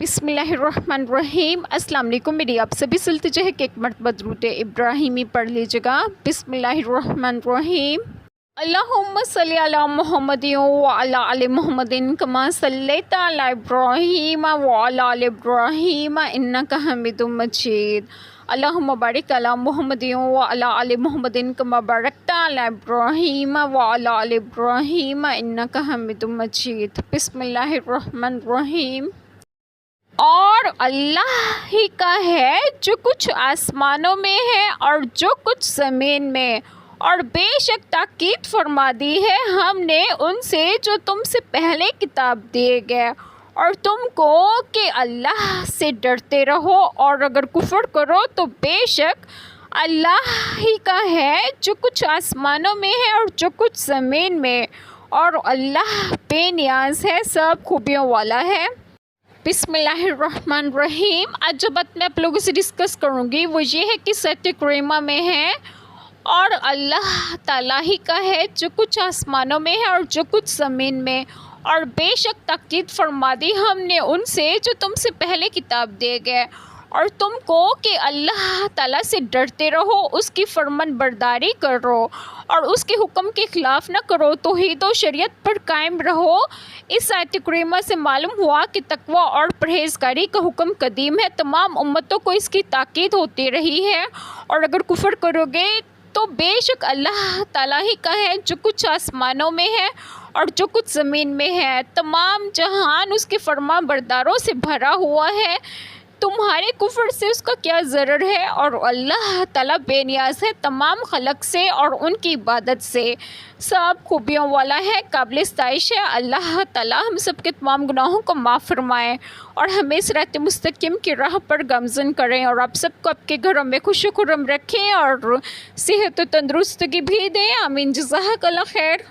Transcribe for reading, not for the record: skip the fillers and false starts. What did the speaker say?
بسم اللہ الرحمن الرحیم۔ السلام علیکم، میری آپ سبھی سے التجا ہے کہ ایک مرتبہ درود ابراہیمی پڑھ لیجیے گا۔ بسم اللہ الرحمن الرحیم۔ اللہم صلی علی محمد وعلی آل محمد کما صلیت علی ابراہیم وعلی آل ابراہیم انک حمید مجید۔ اللہم بارک علی محمد وعلی آل محمد کما بارکت علی ابراہیم وعلی آل ابراہیم انک حمید مجید۔ بسم اللہ الرحمن الرحیم۔ اور اللہ ہی کا ہے جو کچھ آسمانوں میں ہے اور جو کچھ زمین میں، اور بے شک تاکید فرما دی ہے ہم نے ان سے جو تم سے پہلے کتاب دیے گئے، اور تم کو کہ اللہ سے ڈرتے رہو، اور اگر کفر کرو تو بے شک اللہ ہی کا ہے جو کچھ آسمانوں میں ہے اور جو کچھ زمین میں، اور اللہ بے نیاز ہے، سب خوبیوں والا ہے۔ بسم اللہ الرحمن الرحیم۔ آج جو بات میں آپ لوگوں سے ڈسکس کروں گی وہ یہ ہے کہ سورۃ کریمہ میں ہے، اور اللہ تعالیٰ ہی کا ہے جو کچھ آسمانوں میں ہے اور جو کچھ زمین میں، اور بے شک تاکید فرما دی ہم نے ان سے جو تم سے پہلے کتاب دے گئے، اور تم کو کہ اللہ تعالیٰ سے ڈرتے رہو، اس کی فرمان برداری کرو اور اس کے حکم کے خلاف نہ کرو، توحید و شریعت پر قائم رہو۔ اس آیت کریمہ سے معلوم ہوا کہ تقوی اور پرہیزگاری کا حکم قدیم ہے، تمام امتوں کو اس کی تاکید ہوتی رہی ہے، اور اگر کفر کرو گے تو بے شک اللہ تعالیٰ ہی کا ہے جو کچھ آسمانوں میں ہے اور جو کچھ زمین میں ہے، تمام جہان اس کے فرما برداروں سے بھرا ہوا ہے، تمہارے کفر سے اس کا کیا ضرر ہے، اور اللہ تعالیٰ بے نیاز ہے تمام خلق سے اور ان کی عبادت سے، سب خوبیوں والا ہے، قابل ستائش ہے۔ اللہ تعالیٰ ہم سب کے تمام گناہوں کو معاف فرمائے اور ہمیں صراط مستقیم کی راہ پر گامزن کریں، اور آپ سب کو آپ کے گھروں میں خوش و خرم رکھیں اور صحت و تندرستگی بھی دیں۔ آمین، جزاک اللہ خیر۔